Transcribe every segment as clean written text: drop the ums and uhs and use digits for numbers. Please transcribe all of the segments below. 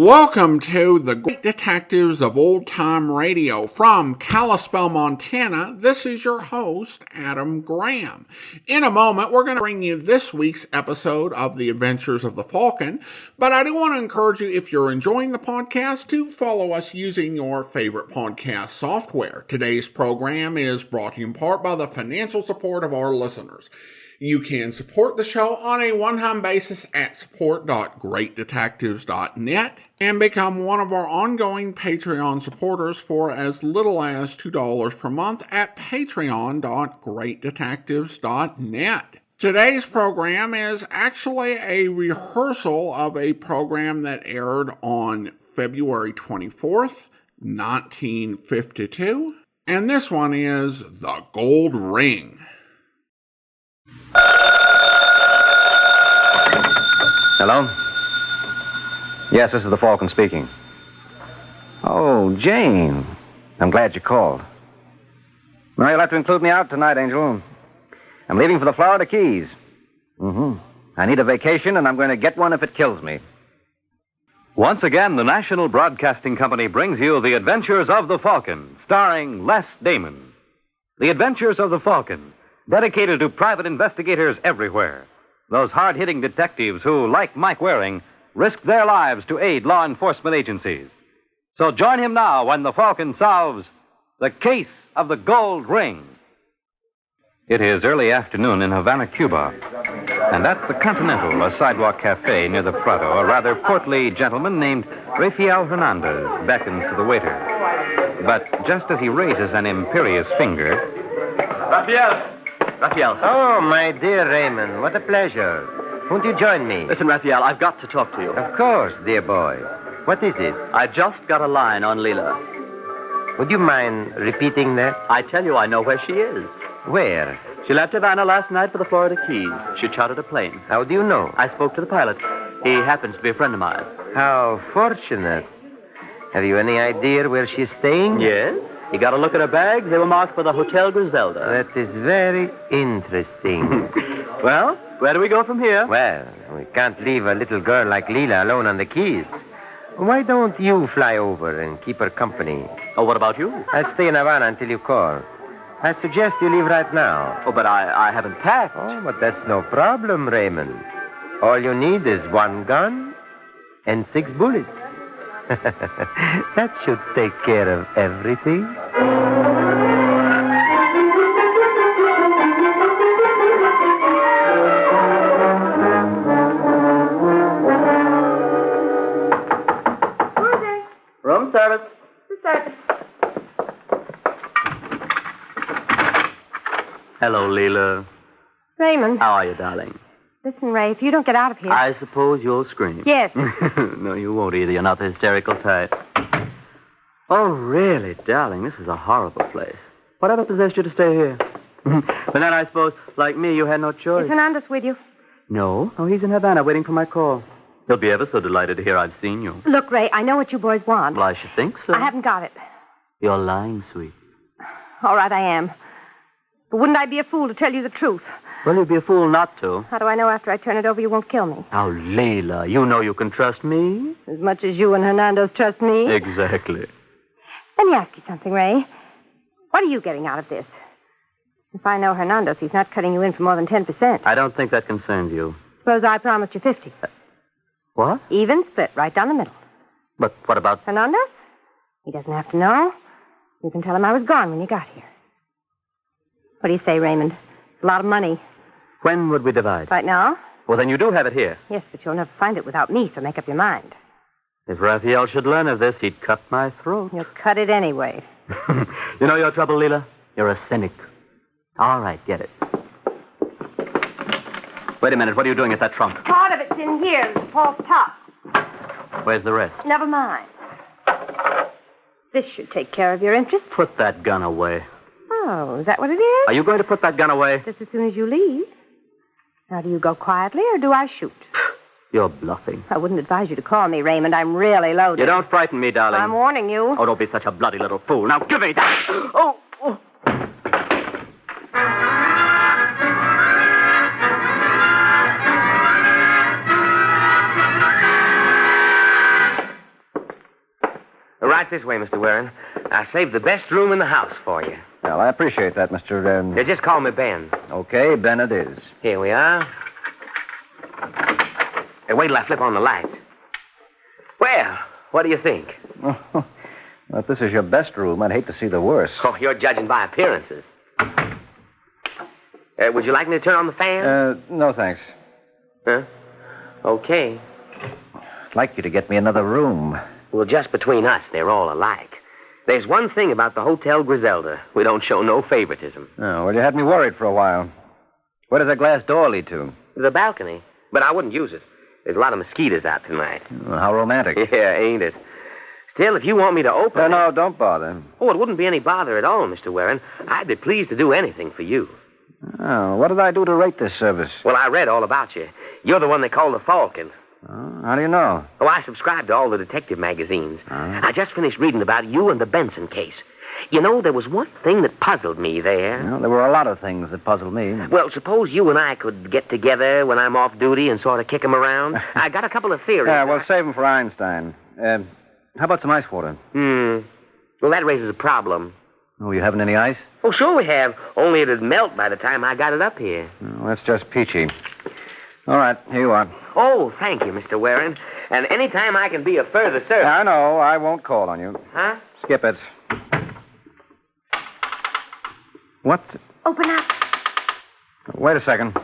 Welcome to the Great Detectives of Old Time Radio. From Kalispell, Montana, this is your host, Adam Graham. In a moment, we're going to bring you this week's episode of The Adventures of the Falcon, but I do want to encourage you, if you're enjoying the podcast, to follow us using your favorite podcast software. Today's program is brought to you in part by the financial support of our listeners. You can support the show on a one-time basis at support.greatdetectives.net and become one of our ongoing Patreon supporters for as little as $2 per month at patreon.greatdetectives.net. Today's program is actually a rehearsal of a program that aired on February 24th, 1952, and this one is The Gold Ring. Hello? Yes, this is the Falcon speaking. Oh, Jane. I'm glad you called. Well, you'll have to include me out tonight, Angel. I'm leaving for the Florida Keys. I need a vacation, and I'm going to get one if it kills me. Once again, the National Broadcasting Company brings you The Adventures of the Falcon, starring Les Damon. The Adventures of the Falcon, dedicated to private investigators everywhere. Those hard-hitting detectives who, like Mike Waring, risk their lives to aid law enforcement agencies. So join him now when the Falcon solves the case of the gold ring. It is early afternoon in Havana, Cuba. And at the Continental, a sidewalk cafe near the Prado, a rather portly gentleman named Rafael Hernandez beckons to the waiter. But just as he raises an imperious finger... Raphael! Oh, my dear Raymond, what a pleasure. Won't you join me? Listen, Raphael, I've got to talk to you. Of course, dear boy. What is it? I just got a line on Leela. Would you mind repeating that? I tell you, I know where she is. Where? She left Havana last night for the Florida Keys. She chartered a plane. How do you know? I spoke to the pilot. He happens to be a friend of mine. How fortunate. Have you any idea where she's staying? Yes? He got a look at her bags. They were marked for the Hotel Griselda. That is very interesting. Well, where do we go from here? Well, we can't leave a little girl like Leela alone on the Keys. Why don't you fly over and keep her company? Oh, what about you? I'll stay in Havana until you call. I suggest you leave right now. Oh, but I haven't packed. Oh, but that's no problem, Raymond. All you need is one gun and 6 bullets. That should take care of everything. Who's there? Room service. Who's service? Hello, Leela. Raymond. How are you, darling? Listen, Ray, if you don't get out of here... I suppose you'll scream. Yes. No, you won't either. You're not the hysterical type. Oh, really, darling, this is a horrible place. Whatever possessed you to stay here? But then I suppose, like me, you had no choice. Is Hernandez with you? No. Oh, he's in Havana waiting for my call. He'll be ever so delighted to hear I've seen you. Look, Ray, I know what you boys want. Well, I should think so. I haven't got it. You're lying, sweet. All right, I am. But wouldn't I be a fool to tell you the truth? Well, you'd be a fool not to. How do I know after I turn it over you won't kill me? Now, Leila, you know you can trust me. As much as you and Hernandez trust me. Exactly. Let me ask you something, Ray. What are you getting out of this? If I know Hernandez, he's not cutting you in for more than 10%. I don't think that concerns you. Suppose I promised you 50. What? Even split, right down the middle. But what about... Hernandez? He doesn't have to know. You can tell him I was gone when you got here. What do you say, Raymond? It's a lot of money. When would we divide? Right now? Well, then you do have it here. Yes, but you'll never find it without me, so make up your mind. If Raphael should learn of this, he'd cut my throat. You'll cut it anyway. You know your trouble, Leela? You're a cynic. All right, get it. Wait a minute. What are you doing at that trunk? Part of it's in here, the false top. Where's the rest? Never mind. This should take care of your interest. Put that gun away. Oh, is that what it is? Are you going to put that gun away? Just as soon as you leave. Now, do you go quietly or do I shoot? You're bluffing. I wouldn't advise you to call me, Raymond. I'm really loaded. You don't frighten me, darling. I'm warning you. Oh, don't be such a bloody little fool. Now, give me that. Oh. Right this way, Mr. Warren. I saved the best room in the house for you. Well, I appreciate that, Mr. Yeah, just call me Ben. Okay, Ben it is. Here we are. Hey, wait till I flip on the lights. Well, what do you think? Well, if this is your best room, I'd hate to see the worst. Oh, you're judging by appearances. Would you like me to turn on the fan? No, thanks. Huh? Okay. I'd like you to get me another room. Well, just between us, they're all alike. There's one thing about the Hotel Griselda. We don't show no favoritism. Oh, well, you had me worried for a while. Where does that glass door lead to? The balcony. But I wouldn't use it. There's a lot of mosquitoes out tonight. Oh, how romantic. Yeah, ain't it? Still, if you want me to open... No, don't bother. Oh, it wouldn't be any bother at all, Mr. Warren. I'd be pleased to do anything for you. Oh, what did I do to rate this service? Well, I read all about you. You're the one they call the Falcon. Oh, how do you know? Oh, I subscribe to all the detective magazines. I just finished reading about you and the Benson case. You know, there was one thing that puzzled me there. Well, there were a lot of things that puzzled me. Well, suppose you and I could get together when I'm off duty and sort of kick 'em around. I got a couple of theories. Yeah, well, save them for Einstein. How about some ice water? Well, that raises a problem. Oh, you haven't any ice? Oh, sure we have. Only it'd melt by the time I got it up here. Oh, that's just peachy. All right, here you are. Oh, thank you, Mr. Warren. And any time I can be of further service... I know. I won't call on you. Huh? Skip it. What? Open up. Wait a second.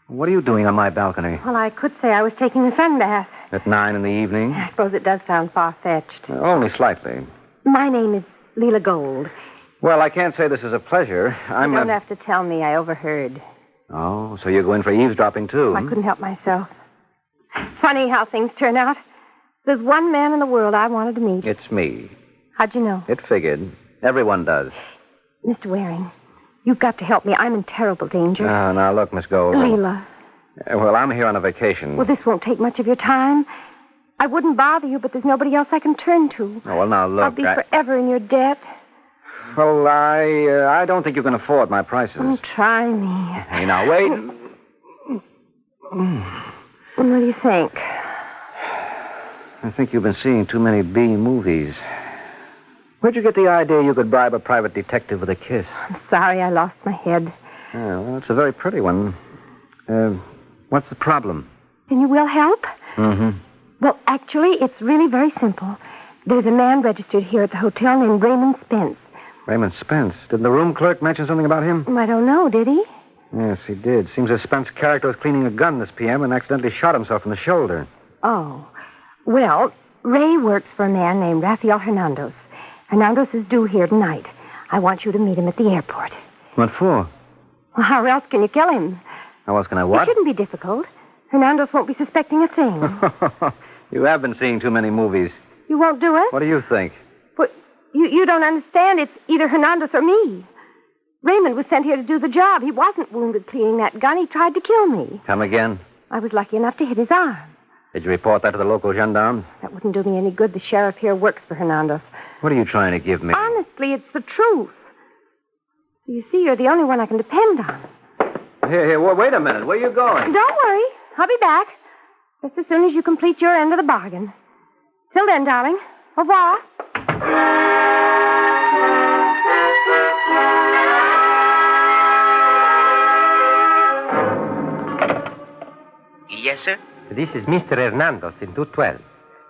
What are you doing on my balcony? Well, I could say I was taking a sunbath. At 9 in the evening? I suppose it does sound far-fetched. Only slightly. My name is Leela Gold. Well, I can't say this is a pleasure. You don't have to tell me. I overheard. Oh, so you're going for eavesdropping, too? I couldn't help myself. Funny how things turn out. There's one man in the world I wanted to meet. It's me. How'd you know? It figured. Everyone does. Mr. Waring, you've got to help me. I'm in terrible danger. Oh, now, look, Miss Gold. Leela. Well, I'm here on a vacation. Well, this won't take much of your time. I wouldn't bother you, but there's nobody else I can turn to. Oh, well, now, look. I'll be forever in your debt. Well, I don't think you can afford my prices. Oh, try me. Hey, now, wait. What do you think? I think you've been seeing too many B movies. Where'd you get the idea you could bribe a private detective with a kiss? I'm sorry I lost my head. Oh, well, it's a very pretty one. What's the problem? Then you will help? Mm-hmm. Well, actually, it's really very simple. There's a man registered here at the hotel named Raymond Spence. Raymond Spence? Didn't the room clerk mention something about him? I don't know, did he? Yes, he did. Seems that Spence's character was cleaning a gun this PM and accidentally shot himself in the shoulder. Oh. Well, Ray works for a man named Rafael Hernandez. Hernandez is due here tonight. I want you to meet him at the airport. What for? Well, how else can you kill him? How else can I what? It shouldn't be difficult. Hernandez won't be suspecting a thing. You have been seeing too many movies. You won't do it? What do you think? But you don't understand. It's either Hernandez or me. Raymond was sent here to do the job. He wasn't wounded cleaning that gun. He tried to kill me. Come again? I was lucky enough to hit his arm. Did you report that to the local gendarmes? That wouldn't do me any good. The sheriff here works for Hernandez. What are you trying to give me? Honestly, it's the truth. You see, you're the only one I can depend on. Here, wait a minute. Where are you going? Don't worry. I'll be back. Just as soon as you complete your end of the bargain. Till then, darling. Au revoir. Yes, sir? This is Mr. Hernandez in 212.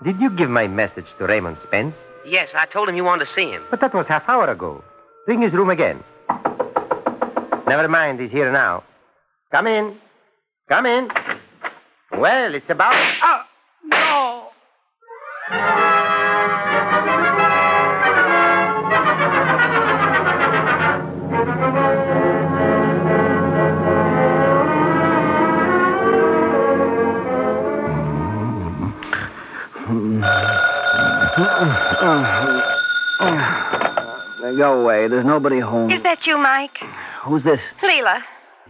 Did you give my message to Raymond Spence? Yes, I told him you wanted to see him. But that was half hour ago. Ring his room again. Never mind, he's here now. Come in. Come in. Well, it's about... Oh, no! Go away. There's nobody home. Is that you, Mike? Who's this? Leela.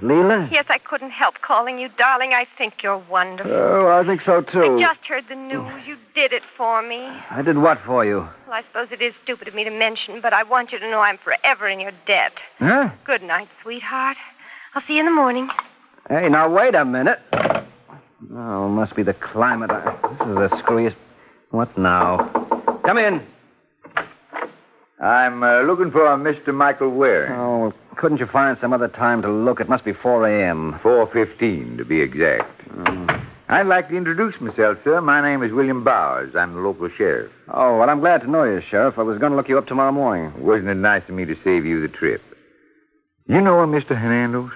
Leela? Yes, I couldn't help calling you, darling. I think you're wonderful. Oh, I think so, too. I just heard the news. You did it for me. I did what for you? Well, I suppose it is stupid of me to mention, but I want you to know I'm forever in your debt. Huh? Good night, sweetheart. I'll see you in the morning. Hey, now, wait a minute. Oh, must be the climate. This is the screwiest... What now? Come in. I'm looking for Mr. Michael Waring. Oh, couldn't you find some other time to look? It must be 4 a.m. 4:15, to be exact. I'd like to introduce myself, sir. My name is William Bowers. I'm the local sheriff. Oh, well, I'm glad to know you, Sheriff. I was going to look you up tomorrow morning. Wasn't it nice of me to save you the trip? You know him, Mr. Hernandez?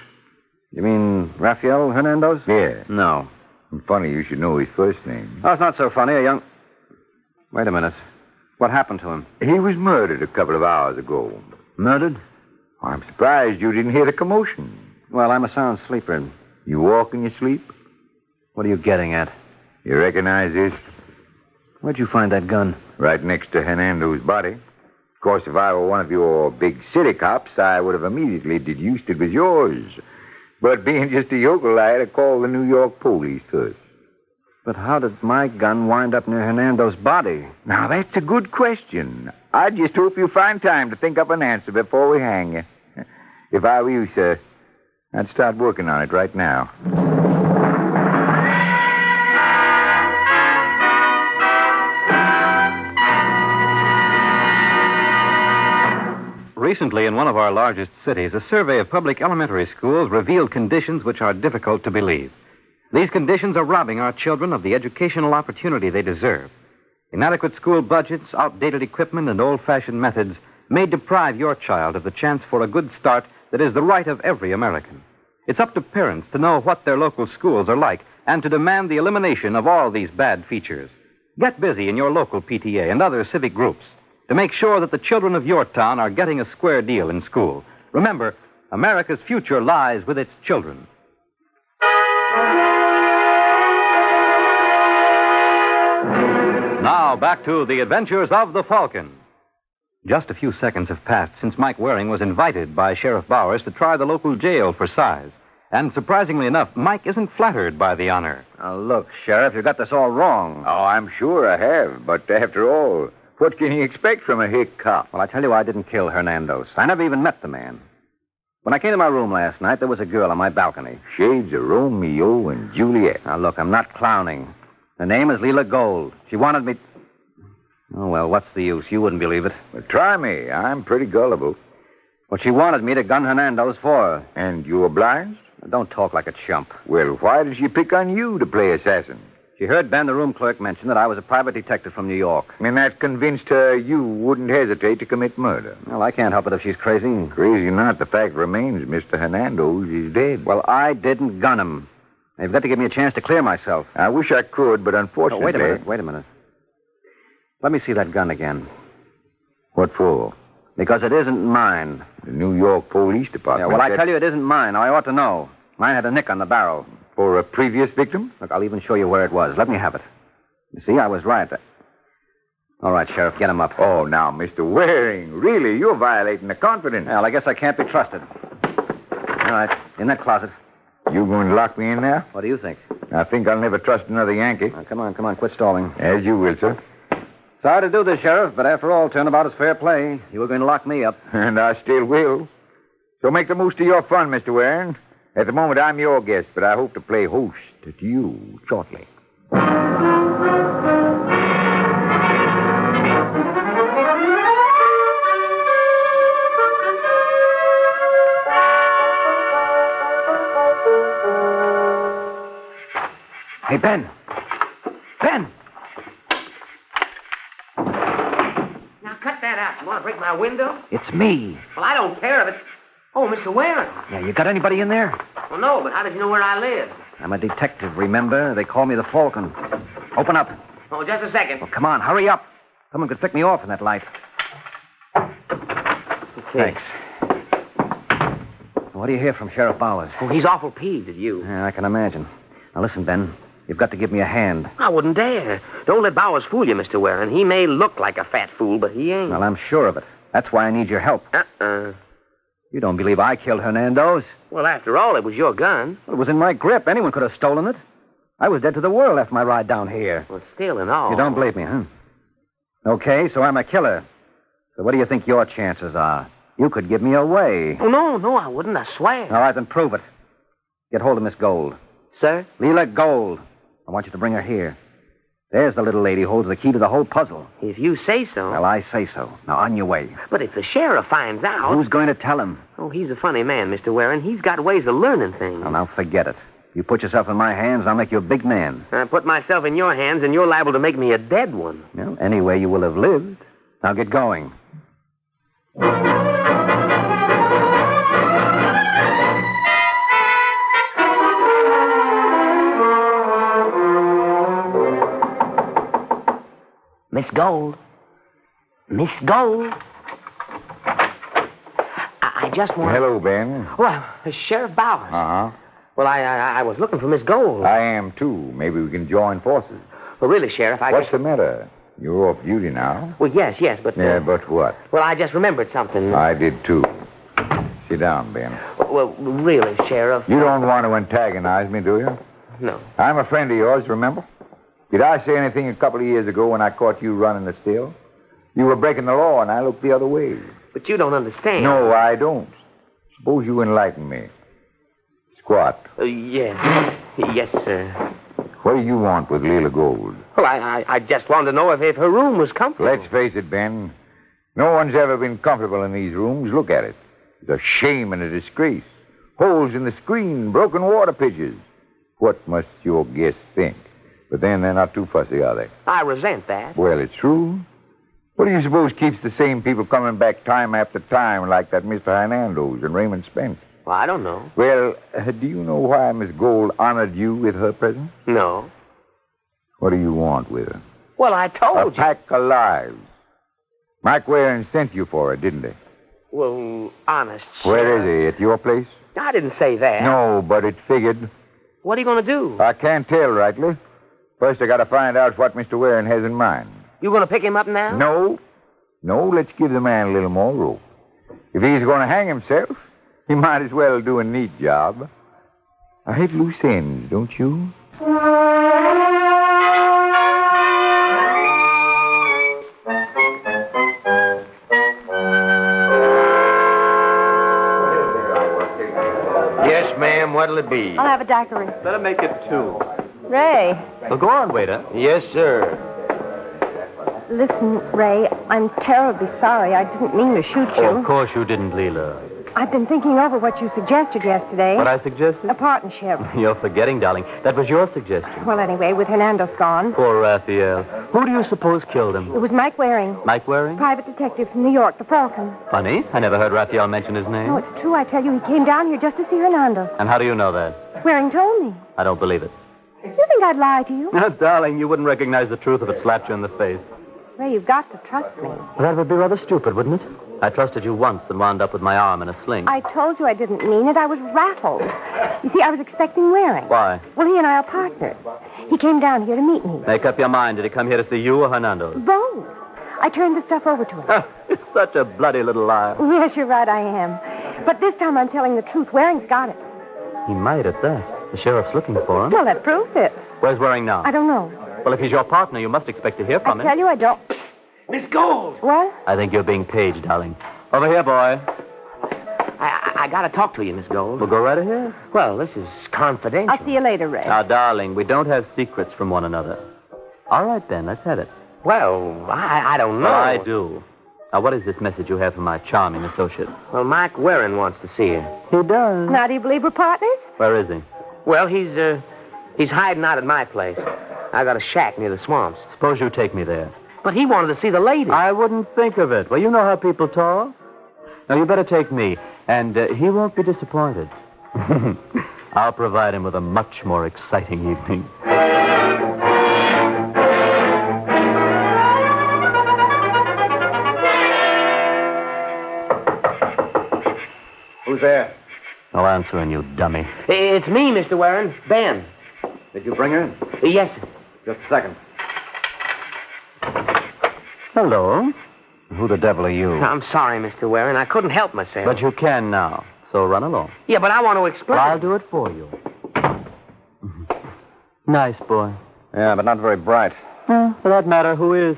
You mean Rafael Hernandez? Yeah. No. Funny you should know his first name. Oh, it's not so funny. Wait a minute. What happened to him? He was murdered a couple of hours ago. Murdered? Oh, I'm surprised you didn't hear the commotion. Well, I'm a sound sleeper. You walk in your sleep? What are you getting at? You recognize this? Where'd you find that gun? Right next to Hernandez's body. Of course, if I were one of your big city cops, I would have immediately deduced it was yours. But being just a yokel, I had to call the New York police first. But how did my gun wind up near Hernandez's body? Now, that's a good question. I just hope you find time to think up an answer before we hang you. If I were you, sir, I'd start working on it right now. Recently, in one of our largest cities, a survey of public elementary schools revealed conditions which are difficult to believe. These conditions are robbing our children of the educational opportunity they deserve. Inadequate school budgets, outdated equipment, and old-fashioned methods may deprive your child of the chance for a good start that is the right of every American. It's up to parents to know what their local schools are like and to demand the elimination of all these bad features. Get busy in your local PTA and other civic groups to make sure that the children of your town are getting a square deal in school. Remember, America's future lies with its children. Now, back to the adventures of the Falcon. Just a few seconds have passed since Mike Waring was invited by Sheriff Bowers to try the local jail for size. And surprisingly enough, Mike isn't flattered by the honor. Now, look, Sheriff, you got this all wrong. Oh, I'm sure I have. But after all, what can you expect from a hick cop? Well, I tell you, I didn't kill Hernandez. I never even met the man. When I came to my room last night, there was a girl on my balcony. Shades of Romeo and Juliet. Now, look, I'm not clowning. Her name is Leela Gold. She wanted me... Oh, well, what's the use? You wouldn't believe it. Well, try me. I'm pretty gullible. Well, she wanted me to gun Hernandez for her. And you obliged? Don't talk like a chump. Well, why did she pick on you to play assassin? She heard Ben, the room clerk, mention that I was a private detective from New York. And that convinced her you wouldn't hesitate to commit murder. Well, I can't help it if she's crazy. Crazy or not, the fact remains Mr. Hernandez is dead. Well, I didn't gun him. You've got to give me a chance to clear myself. I wish I could, but unfortunately... Oh, wait a minute. Let me see that gun again. What for? Because it isn't mine. The New York Police Department... Yeah, well, I tell you, it isn't mine. I ought to know. Mine had a nick on the barrel. For a previous victim? Look, I'll even show you where it was. Let me have it. You see, I was right. All right, Sheriff, get him up. Oh, now, Mr. Waring, really, you're violating the confidence. Well, I guess I can't be trusted. All right, in that closet. You going to lock me in there? What do you think? I think I'll never trust another Yankee. Now, come on, quit stalling. As you will, sir. Sorry to do this, Sheriff, but after all, turnabout is fair play. You were going to lock me up. And I still will. So make the most of your fun, Mr. Waring. At the moment, I'm your guest, but I hope to play host to you shortly. Hey, Ben. Ben! Now, cut that out. You want to break my window? It's me. Well, I don't care if it's... Oh, Mr. Waring. Yeah, you got anybody in there? Well, no, but how did you know where I live? I'm a detective, remember? They call me the Falcon. Open up. Oh, just a second. Well, come on, hurry up. Someone could flick me off in that light. Okay. Thanks. What do you hear from Sheriff Bowers? Oh, he's awful peeved at you. Yeah, I can imagine. Now, listen, Ben. You've got to give me a hand. I wouldn't dare. Don't let Bowers fool you, Mr. Waring. He may look like a fat fool, but he ain't. Well, I'm sure of it. That's why I need your help. You don't believe I killed Hernandez? Well, after all, it was your gun. Well, it was in my grip. Anyone could have stolen it. I was dead to the world after my ride down here. Well, still and all. You don't believe me, huh? Okay, so I'm a killer. So what do you think your chances are? You could give me away. Oh, no, I wouldn't. I swear. All right, then prove it. Get hold of Miss Gold. Sir? Leela Gold. I want you to bring her here. There's the little lady who holds the key to the whole puzzle. If you say so. Well, I say so. Now, on your way. But if the sheriff finds out... Who's going to tell him? Oh, he's a funny man, Mr. Warren. He's got ways of learning things. Well, now, forget it. You put yourself in my hands, I'll make you a big man. I put myself in your hands, and you're liable to make me a dead one. Well, anyway, you will have lived. Now, get going. Miss Gold. Miss Gold. I just want... Hello, Ben. Well, Sheriff Bowers. Uh-huh. Well, I was looking for Miss Gold. I am, too. Maybe we can join forces. Well, really, Sheriff, What's the matter? You're off duty now. Well, yes, but... Yeah, but what? Well, I just remembered something. I did, too. Sit down, Ben. Well, really, Sheriff... You don't want to antagonize me, do you? No. I'm a friend of yours, remember? Did I say anything a couple of years ago when I caught you running the still? You were breaking the law, and I looked the other way. But you don't understand. No, I don't. Suppose you enlighten me. Squat. Yes. Yes, sir. What do you want with Leela Gold? Well, I just wanted to know if her room was comfortable. Let's face it, Ben. No one's ever been comfortable in these rooms. Look at it. It's a shame and a disgrace. Holes in the screen, broken water pitchers. What must your guests think? But then they're not too fussy, are they? I resent that. Well, it's true. What do you suppose keeps the same people coming back time after time like that Mr. Hernandez and Raymond Spence? Well, I don't know. Well, do you know why Miss Gold honored you with her presence? No. What do you want with her? Well, I told you. A pack of lives. Mike Warren sent you for it, didn't he? Well, honest, Where is he? At your place? I didn't say that. No, but it figured. What are you going to do? I can't tell rightly. First, I got to find out what Mr. Warren has in mind. You going to pick him up now? No, let's give the man a little more rope. If he's going to hang himself, he might as well do a neat job. I hate loose ends, don't you? Yes, ma'am. What'll it be? I'll have a daiquiri. Better make it 2. Ray. Well, go on, waiter. Yes, sir. Listen, Ray, I'm terribly sorry. I didn't mean to shoot you. Oh, of course you didn't, Leela. I've been thinking over what you suggested yesterday. What I suggested? A partnership. You're forgetting, darling. That was your suggestion. Well, anyway, with Hernandez gone. Poor Raphael. Who do you suppose killed him? It was Mike Waring. Mike Waring? Private detective from New York, the Falcon. Funny. I never heard Raphael mention his name. No, it's true. I tell you, he came down here just to see Hernandez. And how do you know that? Waring told me. I don't believe it. You think I'd lie to you? Now, darling, you wouldn't recognize the truth if it slapped you in the face. Ray, you've got to trust me. Well, that would be rather stupid, wouldn't it? I trusted you once and wound up with my arm in a sling. I told you I didn't mean it. I was rattled. You see, I was expecting Waring. Why? Well, he and I are partners. He came down here to meet me. Make up your mind. Did he come here to see you or Hernandez? Both. I turned the stuff over to him. It's such a bloody little liar. Yes, you're right, I am. But this time I'm telling the truth. Waring's got it. He might at that. The sheriff's looking for him. Well, that proves it. Where's Waring now? I don't know. Well, if he's your partner, you must expect to hear from him. I tell you, I don't. Miss Gold! What? I think you're being paged, darling. Over here, boy. I got to talk to you, Miss Gold. Well, go right ahead. Well, this is confidential. I'll see you later, Ray. Now, darling, we don't have secrets from one another. All right, then, let's have it. Well, I don't know. Well, I do. Now, what is this message you have from my charming associate? Well, Mike Warren wants to see you. He does. Now, do you believe we're partners? Where is he? Well, he's hiding out at my place. I got a shack near the swamps. Suppose you take me there. But he wanted to see the lady. I wouldn't think of it. Well, you know how people talk. Now, you better take me, and he won't be disappointed. I'll provide him with a much more exciting evening. Who's there? No answering, you dummy. It's me, Mr. Warren. Ben. Did you bring her in? Yes, sir. Just a second. Hello. Who the devil are you? I'm sorry, Mr. Warren. I couldn't help myself. But you can now, so run along. Yeah, but I want to explain. Well, I'll do it for you. Nice boy. Yeah, but not very bright. For that matter, who is?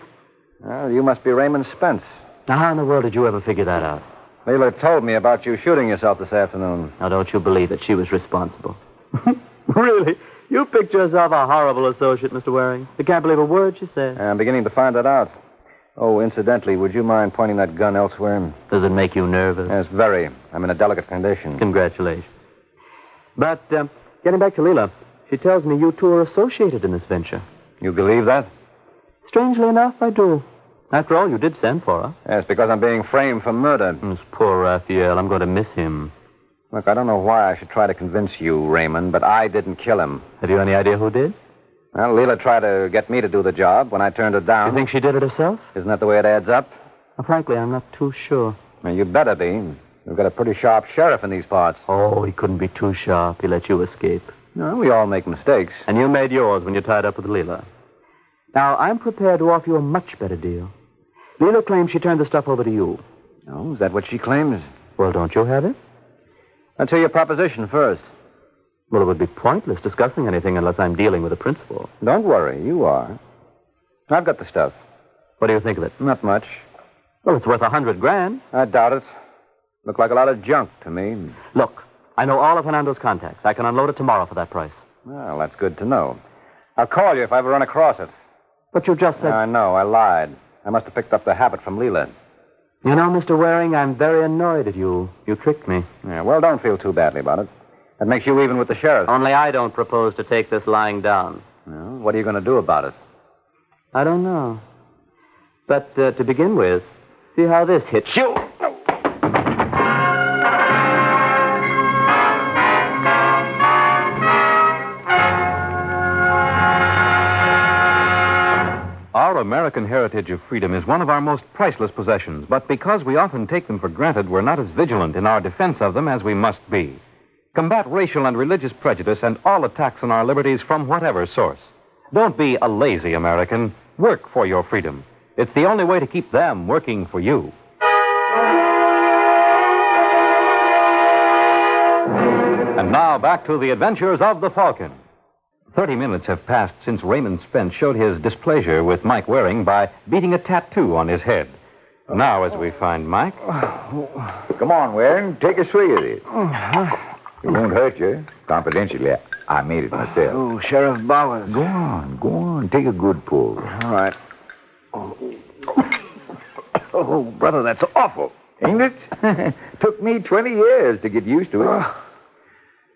Well, you must be Raymond Spence. Now, how in the world did you ever figure that out? Leela told me about you shooting yourself this afternoon. Now, don't you believe that she was responsible? Really? You picked yourself a horrible associate, Mr. Waring. You can't believe a word she said. I'm beginning to find that out. Oh, incidentally, would you mind pointing that gun elsewhere? Does it make you nervous? Yes, very. I'm in a delicate condition. Congratulations. But, getting back to Leela, she tells me you two are associated in this venture. You believe that? Strangely enough, I do. After all, you did send for her. Yes, because I'm being framed for murder. This poor Raphael. I'm going to miss him. Look, I don't know why I should try to convince you, Raymond, but I didn't kill him. Have you any idea who did? Well, Leela tried to get me to do the job when I turned her down. You think she did it herself? Isn't that the way it adds up? Well, frankly, I'm not too sure. Well, you better be. We've got a pretty sharp sheriff in these parts. Oh, he couldn't be too sharp. He let you escape. No, we all make mistakes. And you made yours when you tied up with Leela. Now, I'm prepared to offer you a much better deal. Leela claims she turned the stuff over to you. Oh, is that what she claims? Well, don't you have it? Let's hear your proposition first. Well, it would be pointless discussing anything unless I'm dealing with a principal. Don't worry, you are. I've got the stuff. What do you think of it? Not much. Well, it's worth $100,000. I doubt it. Looked like a lot of junk to me. Look, I know all of Hernandez's contacts. I can unload it tomorrow for that price. Well, that's good to know. I'll call you if I ever run across it. But you just said... I know, I lied. I must have picked up the habit from Leela. You know, Mr. Waring, I'm very annoyed at you. You tricked me. Yeah, well, don't feel too badly about it. That makes you even with the sheriff. Only I don't propose to take this lying down. Well, what are you going to do about it? I don't know. But to begin with, see how this hits you. Our American heritage of freedom is one of our most priceless possessions, but because we often take them for granted, we're not as vigilant in our defense of them as we must be. Combat racial and religious prejudice and all attacks on our liberties from whatever source. Don't be a lazy American. Work for your freedom. It's the only way to keep them working for you. And now back to the adventures of the Falcon. 30 minutes have passed since Raymond Spence showed his displeasure with Mike Waring by beating a tattoo on his head. Now, as we find Mike... Come on, Waring. Take a swig of it. It won't hurt you. Confidentially, I made it myself. Oh, Sheriff Bowers. Go on. Take a good pull. All right. Oh, brother, that's awful. Ain't it? Took me 20 years to get used to it.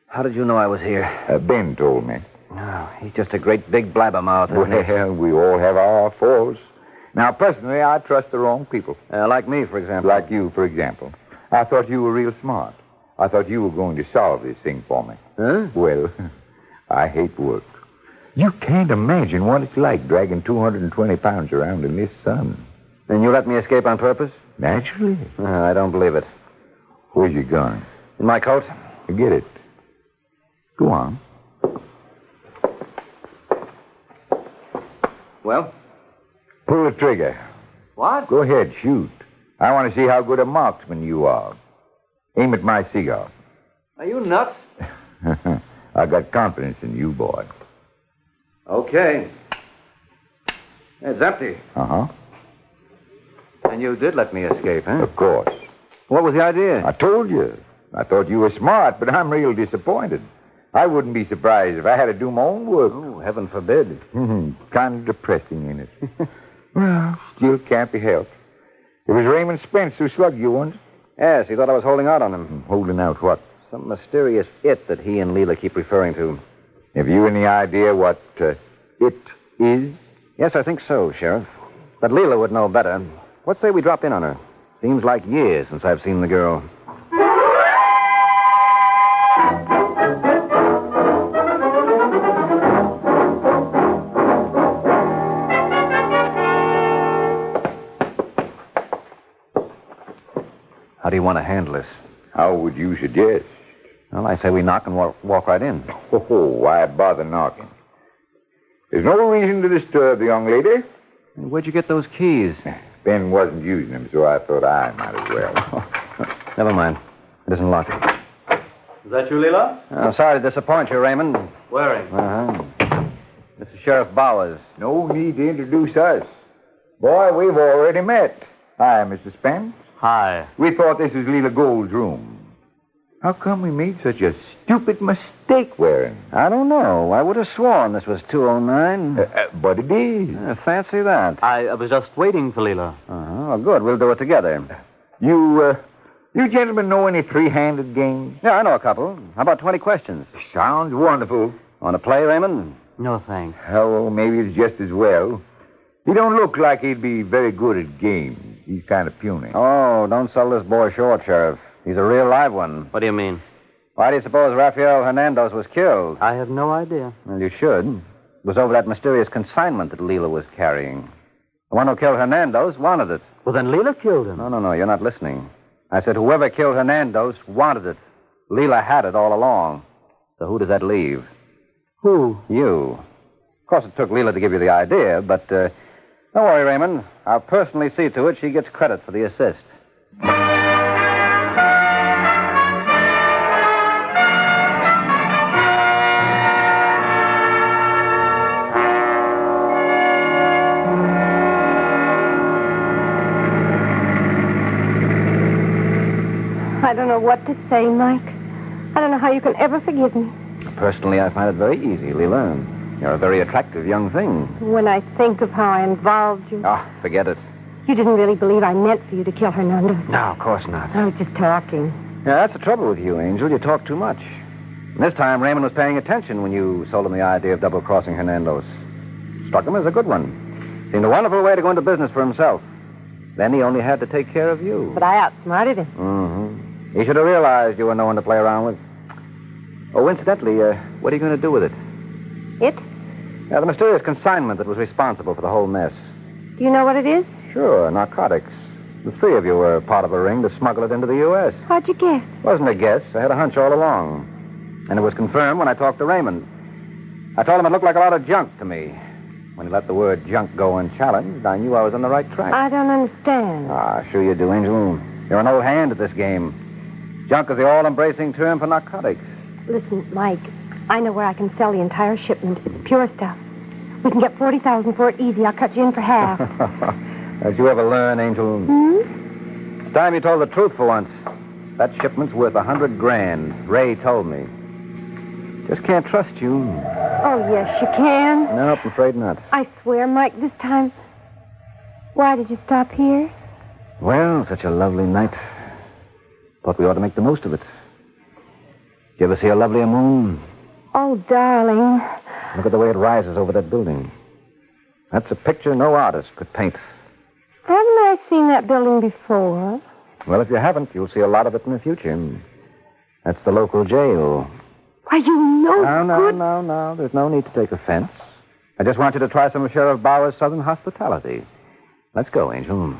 How did you know I was here? Ben told me. No, he's just a great big blabbermouth. Well, we all have our faults. Now, personally, I trust the wrong people. Like me, for example. Like you, for example. I thought you were real smart. I thought you were going to solve this thing for me. Huh? Well, I hate work. You can't imagine what it's like dragging 220 pounds around in this sun. Then you let me escape on purpose? Naturally. I don't believe it. Where's your gun? In my coat? Get it. Go on. Well? Pull the trigger. What? Go ahead, shoot. I want to see how good a marksman you are. Aim at my cigar. Are you nuts? I got confidence in you, boy. Okay. It's empty. Uh-huh. And you did let me escape, huh? Of course. What was the idea? I told you. I thought you were smart, but I'm real disappointed. I wouldn't be surprised if I had to do my own work. Oh, heaven forbid. Kind of depressing, ain't it? Well, still can't be helped. It was Raymond Spence who slugged you once. Yes, he thought I was holding out on him. Holding out what? Some mysterious it that he and Leela keep referring to. Have you any idea what it is? Yes, I think so, Sheriff. But Leela would know better. Let's say we drop in on her. Seems like years since I've seen the girl. How do you want to handle this? How would you suggest? Well, I say we knock and walk right in. Oh, why bother knocking? There's no reason to disturb the young lady. Where'd you get those keys? Ben wasn't using them, so I thought I might as well. Never mind. It isn't locked. Is that you, Leela? I'm sorry to disappoint you, Raymond. Waring. Uh-huh. This is Sheriff Bowers. No need to introduce us. Boy, we've already met. Hi, Mr. Spence. Hi. We thought this was Leela Gold's room. How come we made such a stupid mistake, Warren? I don't know. I would have sworn this was 209. But it is. Fancy that. I was just waiting for Leela. Uh-huh. Well, good. We'll do it together. You gentlemen know any three-handed games? Yeah, I know a couple. How about 20 questions? Sounds wonderful. Want to play, Raymond? No, thanks. Oh, maybe it's just as well. He don't look like he'd be very good at games. He's kind of puny. Oh, don't sell this boy short, Sheriff. He's a real live one. What do you mean? Why do you suppose Rafael Hernandez was killed? I have no idea. Well, you should. It was over that mysterious consignment that Leela was carrying. The one who killed Hernandez wanted it. Well, then Leela killed him. No, you're not listening. I said whoever killed Hernandez wanted it. Leela had it all along. So who does that leave? Who? You. Of course, it took Leela to give you the idea, but don't worry, Raymond. I'll personally see to it she gets credit for the assist. I don't know what to say, Mike. I don't know how you can ever forgive me. Personally, I find it very easy, Leela. You're a very attractive young thing. When I think of how I involved you. Ah, forget it. You didn't really believe I meant for you to kill Hernandez. No, of course not. I was just talking. Yeah, that's the trouble with you, Angel. You talk too much. And this time, Raymond was paying attention when you sold him the idea of double-crossing Hernandez. Struck him as a good one. Seemed a wonderful way to go into business for himself. Then he only had to take care of you. But I outsmarted him. Mm-hmm. He should have realized you were no one to play around with. Oh, incidentally, what are you going to do with it? It? Yeah, the mysterious consignment that was responsible for the whole mess. Do you know what it is? Sure, narcotics. The three of you were part of a ring to smuggle it into the U.S. How'd you guess? Wasn't a guess. I had a hunch all along. And it was confirmed when I talked to Raymond. I told him it looked like a lot of junk to me. When he let the word junk go unchallenged, I knew I was on the right track. I don't understand. Ah, sure you do, Angel. You're an old hand at this game. Junk is the all-embracing term for narcotics. Listen, Mike, I know where I can sell the entire shipment. It's pure stuff. We can get $40,000 for it easy. I'll cut you in for half. As you ever learn, Angel. Hmm? It's time you told the truth for once. That shipment's worth $100,000. Ray told me. Just can't trust you. Oh, yes, you can. Nope, I'm afraid not. I swear, Mike, this time... Why did you stop here? Well, such a lovely night. Thought we ought to make the most of it. Did you ever see a lovelier moon? Oh, darling. Look at the way it rises over that building. That's a picture no artist could paint. Haven't I seen that building before? Well, if you haven't, you'll see a lot of it in the future. That's the local jail. Why, you know No. There's no need to take offense. I just want you to try some of Sheriff Bauer's southern hospitality. Let's go, Angel.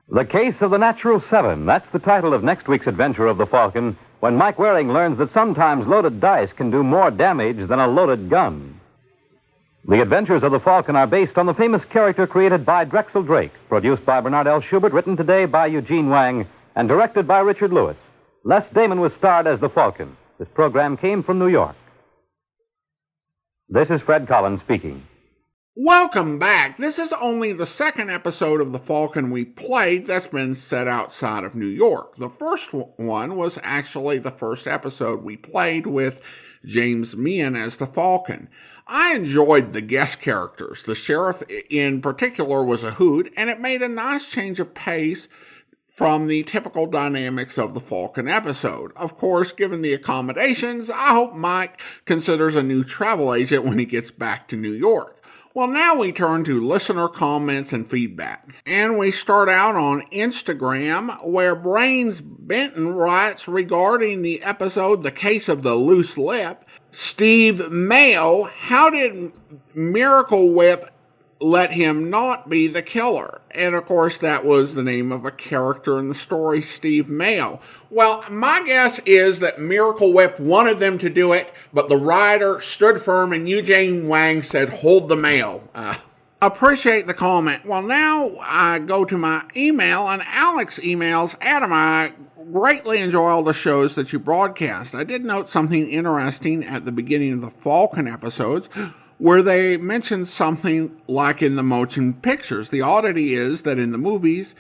The Case of the Natural Seven. That's the title of next week's adventure of the Falcon, when Mike Waring learns that sometimes loaded dice can do more damage than a loaded gun. The Adventures of the Falcon are based on the famous character created by Drexel Drake, produced by Bernard L. Schubert, written today by Eugene Wang, and directed by Richard Lewis. Les Damon was starred as the Falcon. This program came from New York. This is Fred Collins speaking. Welcome back. This is only the second episode of The Falcon we played that's been set outside of New York. The first one was actually the first episode we played with James Meehan as the Falcon. I enjoyed the guest characters. The sheriff in particular was a hoot, and it made a nice change of pace from the typical dynamics of the Falcon episode. Of course, given the accommodations, I hope Mike considers a new travel agent when he gets back to New York. Well, now we turn to listener comments and feedback. And we start out on Instagram, where Brains Benton writes regarding the episode The Case of the Loose Lip. Steve Mayo, how did Miracle Whip let him not be the killer? And of course, that was the name of a character in the story, Steve Mayo. Well, my guess is that Miracle Whip wanted them to do it, but the writer stood firm and Eugene Wang said, hold the mail. Appreciate the comment. Well, now I go to my email, and Alex emails, Adam, I greatly enjoy all the shows that you broadcast. I did note something interesting at the beginning of the Falcon episodes, where they mentioned something like in the motion pictures. The oddity is that in the movies,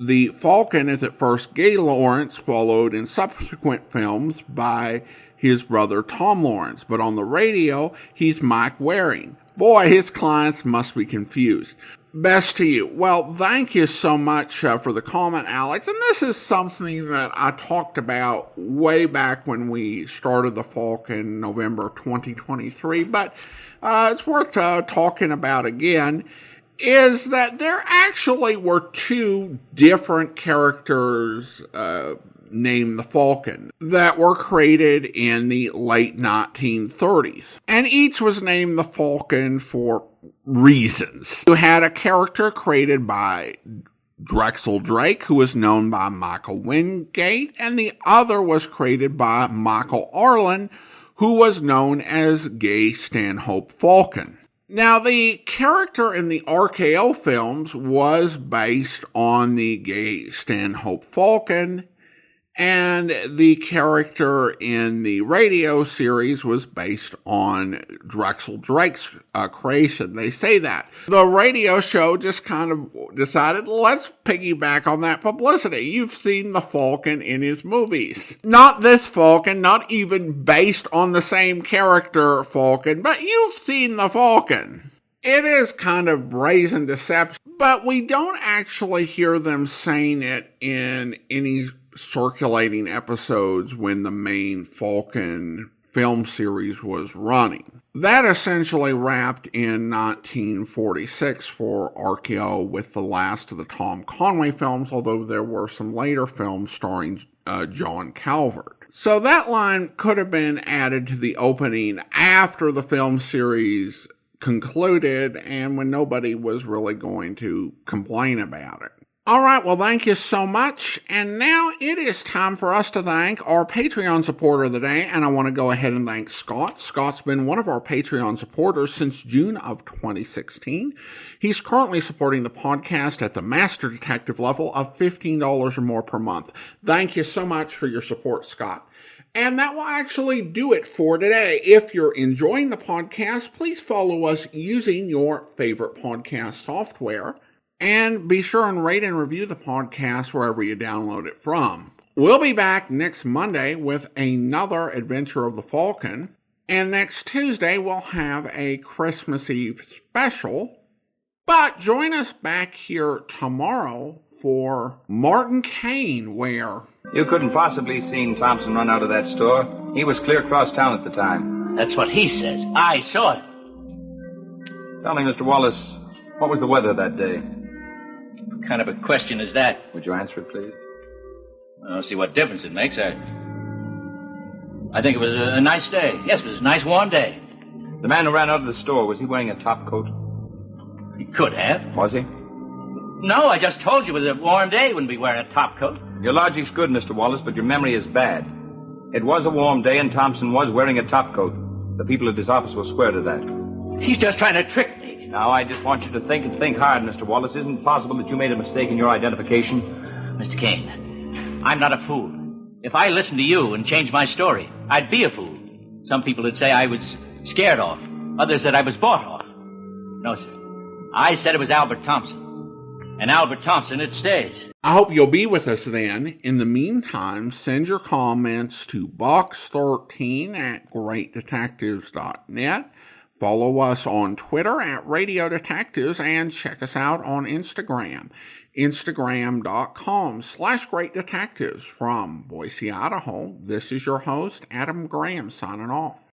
the Falcon is at first Gay Lawrence, followed in subsequent films by his brother Tom Lawrence. But on the radio, he's Mike Waring. Boy, his clients must be confused. Best to you. Well, thank you so much for the comment, Alex. And this is something that I talked about way back when we started the Falcon, November 2023. But it's worth talking about again, is that there actually were two different characters named the Falcon that were created in the late 1930s. And each was named the Falcon for reasons. You had a character created by Drexel Drake, who was known by Michael Wingate, and the other was created by Michael Arlen, who was known as Gay Stanhope Falcon. Now, the character in the RKO films was based on the Gay Stanhope Falcon, and the character in the radio series was based on Drexel Drake's creation. They say that. The radio show just kind of decided, let's piggyback on that publicity. You've seen the Falcon in his movies. Not this Falcon, not even based on the same character Falcon, but you've seen the Falcon. It is kind of brazen deception, but we don't actually hear them saying it in any circulating episodes when the main Falcon film series was running. That essentially wrapped in 1946 for RKO with the last of the Tom Conway films, although there were some later films starring John Calvert. So that line could have been added to the opening after the film series concluded and when nobody was really going to complain about it. All right, well, thank you so much. And now it is time for us to thank our Patreon supporter of the day, and I want to go ahead and thank Scott. Scott's been one of our Patreon supporters since June of 2016. He's currently supporting the podcast at the Master Detective level of $15 or more per month. Thank you so much for your support, Scott. And that will actually do it for today. If you're enjoying the podcast, please follow us using your favorite podcast software. And be sure and rate and review the podcast wherever you download it from. We'll be back next Monday with another adventure of the Falcon. And next Tuesday, we'll have a Christmas Eve special. But join us back here tomorrow for Martin Caine, where... You couldn't possibly seen Thompson run out of that store. He was clear across town at the time. That's what he says. I saw it. Tell me, Mr. Wallace, what was the weather that day? What kind of a question is that? Would you answer it, please? I don't see what difference it makes. I think it was a nice day. Yes, it was a nice warm day. The man who ran out of the store, was he wearing a top coat? He could have. Was he? No, I just told you it was a warm day. He wouldn't be wearing a top coat. Your logic's good, Mr. Wallace, but your memory is bad. It was a warm day, and Thompson was wearing a top coat. The people at his office will swear to that. He's just trying to trick me. Now, I just want you to think and think hard, Mr. Wallace. Isn't it possible that you made a mistake in your identification? Mr. Caine, I'm not a fool. If I listened to you and changed my story, I'd be a fool. Some people would say I was scared off. Others said I was bought off. No, sir. I said it was Albert Thompson. And Albert Thompson, it stays. I hope you'll be with us then. In the meantime, send your comments to box13@greatdetectives.net. Follow us on Twitter at Radio Detectives and check us out on Instagram. Instagram.com/greatdetectives. From Boise, Idaho, this is your host, Adam Graham, signing off.